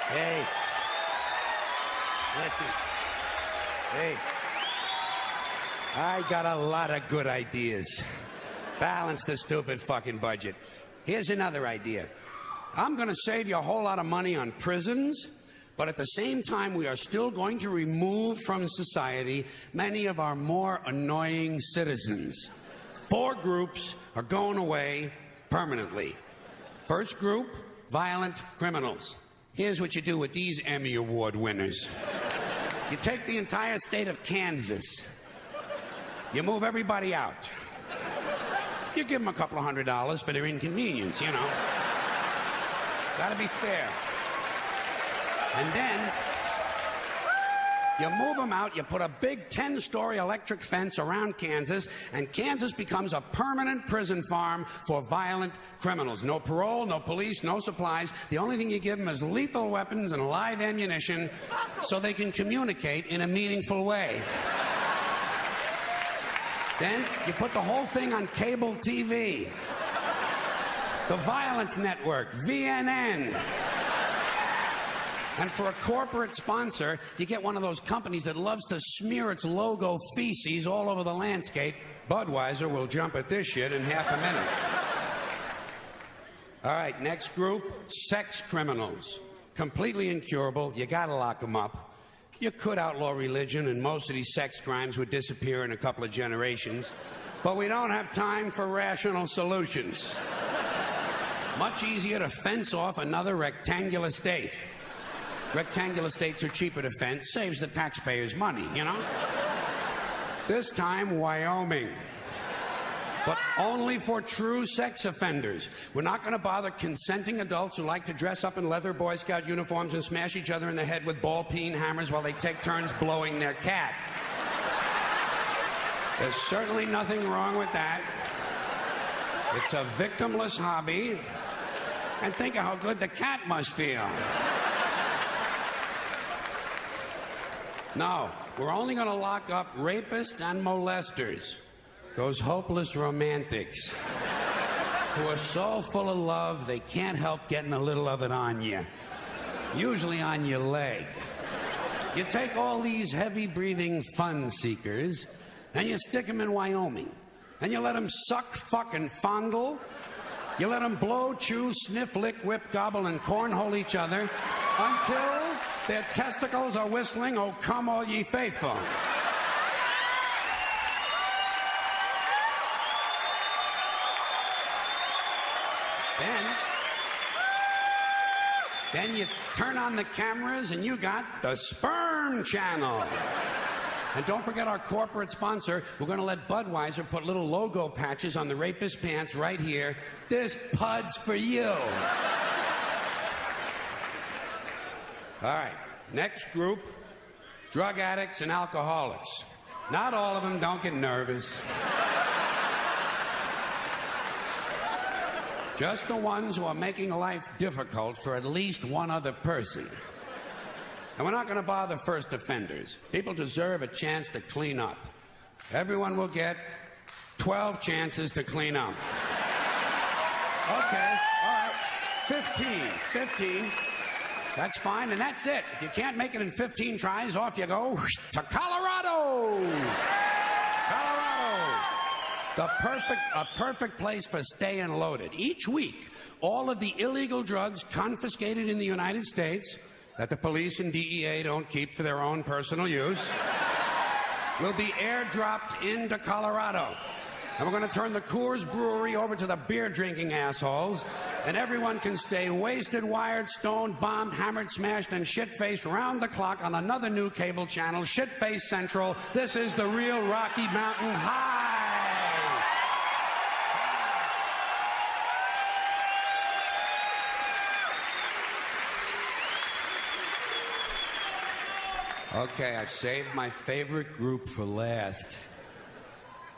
Hey. Listen. Hey. I got a lot of good ideas. Balance the stupid fucking budget. Here's another idea. I'm going to save you a whole lot of money on prisons, but at the same time, we are still going to remove from society many of our more annoying citizens. 4 groups are going away permanently. First group, violent criminals. Here's what you do with these Emmy Award winners. You take the entire state of Kansas. You move everybody out. You give them a couple of $100 for their inconvenience, you know. Gotta be fair. And then you move them out, you put a big 10-story electric fence around Kansas, and Kansas becomes a permanent prison farm for violent criminals. No parole, no police, no supplies. The only thing you give them is lethal weapons and live ammunition so they can communicate in a meaningful way. Then you put the whole thing on cable TV. The Violence Network, VNN. And for a corporate sponsor, you get one of those companies that loves to smear its logo feces all over the landscape. Budweiser will jump at this shit in half a minute. All right, next group, sex criminals. Completely incurable. You gotta lock them up. You could outlaw religion, and most of these sex crimes would disappear in a couple of generations. But we don't have time for rational solutions. Much easier to fence off another rectangular state. Rectangular states are cheaper to fence, saves the taxpayers money, you know? This time, Wyoming. But only for true sex offenders. We're not going to bother consenting adults who like to dress up in leather Boy Scout uniforms and smash each other in the head with ball-peen hammers while they take turns blowing their cat. There's certainly nothing wrong with that. It's a victimless hobby. And think of how good the cat must feel. No, we're only going to lock up rapists and molesters. Those hopeless romantics who are so full of love they can't help getting a little of it on you. Usually on your leg. You take all these heavy-breathing fun seekers and you stick them in Wyoming. And you let them suck, fuck, and fondle. You let them blow, chew, sniff, lick, whip, gobble, and cornhole each other until their testicles are whistling, "Oh, come all ye faithful." Then you turn on the cameras and you got the Sperm Channel. And don't forget our corporate sponsor. We're going to let Budweiser put little logo patches on the rapist pants right here. This pud's for you. All right, next group, drug addicts and alcoholics. Not all of them, don't get nervous. Just the ones who are making life difficult for at least one other person. And we're not going to bother first offenders. People deserve a chance to clean up. Everyone will get 12 chances to clean up. Okay, all right, 15. That's fine, and that's it. If you can't make it in 15 tries, off you go to Colorado. A perfect place for staying loaded. Each week, all of the illegal drugs confiscated in the United States that the police and DEA don't keep for their own personal use will be airdropped into Colorado. And we're going to turn the Coors Brewery over to the beer-drinking assholes, and everyone can stay wasted, wired, stoned, bombed, hammered, smashed, and shit-faced round the clock on another new cable channel, Shit-Face Central. This is the real Rocky Mountain High. Okay, I've saved my favorite group for last.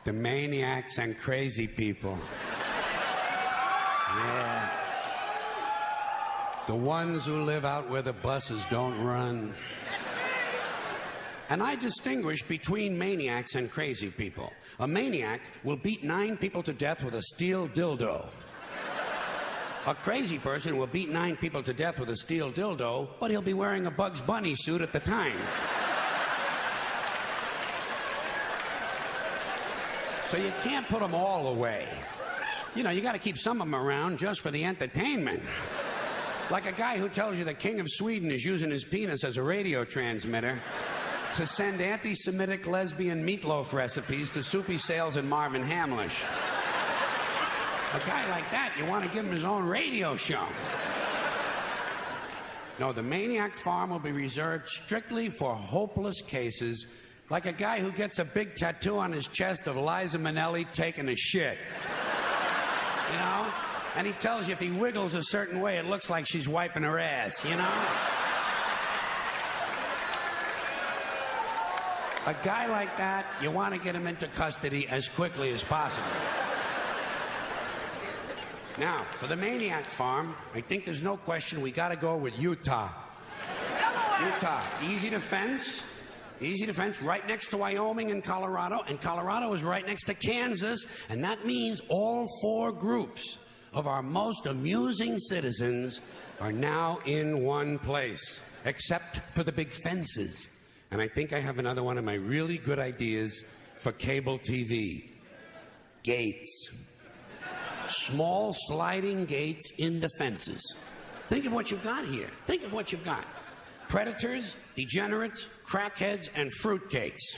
The maniacs and crazy people. Yeah. The ones who live out where the buses don't run. And I distinguish between maniacs and crazy people. A maniac will beat 9 people to death with a steel dildo. A crazy person will beat 9 people to death with a steel dildo, but he'll be wearing a Bugs Bunny suit at the time. So you can't put them all away. You know, you got to keep some of them around just for the entertainment. Like a guy who tells you the King of Sweden is using his penis as a radio transmitter to send anti-Semitic lesbian meatloaf recipes to Soupy Sales and Marvin Hamlish. A guy like that, you want to give him his own radio show. No, the Maniac Farm will be reserved strictly for hopeless cases, like a guy who gets a big tattoo on his chest of Liza Minnelli taking a shit. You know? And he tells you if he wiggles a certain way, it looks like she's wiping her ass, you know? A guy like that, you want to get him into custody as quickly as possible. Now, for the Maniac Farm, I think there's no question we got to go with Utah. Utah, easy to fence. Easy to fence, right next to Wyoming and Colorado is right next to Kansas, and that means all 4 groups of our most amusing citizens are now in one place, except for the big fences. And I think I have another one of my really good ideas for cable TV. Gates. Small sliding gates into fences. Think of what you've got here. Think of what you've got. Predators, degenerates, crackheads, and fruitcakes.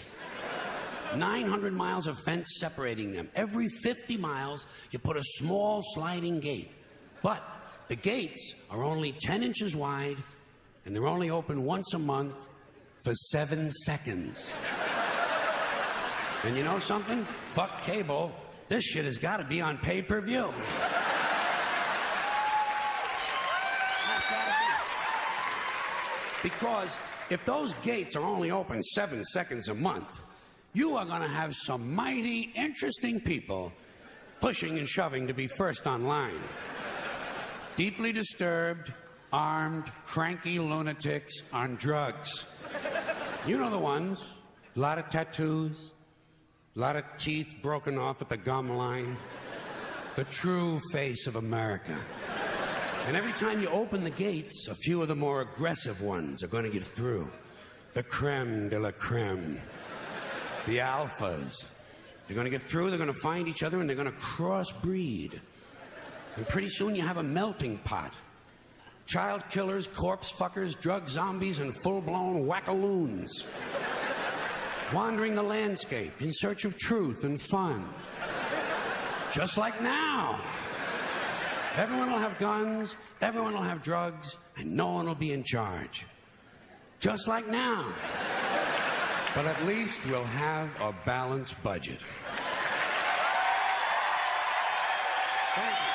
900 miles of fence separating them. Every 50 miles, you put a small sliding gate. But the gates are only 10 inches wide, and they're only open once a month for 7 seconds. And you know something? Fuck cable. This shit has got to be on pay-per-view. Because if those gates are only open 7 seconds a month, you are going to have some mighty interesting people pushing and shoving to be first online. Deeply disturbed, armed, cranky lunatics on drugs. You know the ones. A lot of tattoos, a lot of teeth broken off at the gum line. The true face of America. And every time you open the gates, a few of the more aggressive ones are going to get through. The creme de la creme. The alphas. They're going to get through, they're going to find each other, and they're going to crossbreed. And pretty soon you have a melting pot. Child killers, corpse fuckers, drug zombies, and full-blown wackaloons. Wandering the landscape in search of truth and fun. Just like now. Everyone will have guns, everyone will have drugs, and no one will be in charge. Just like now. But at least we'll have a balanced budget. Thank you.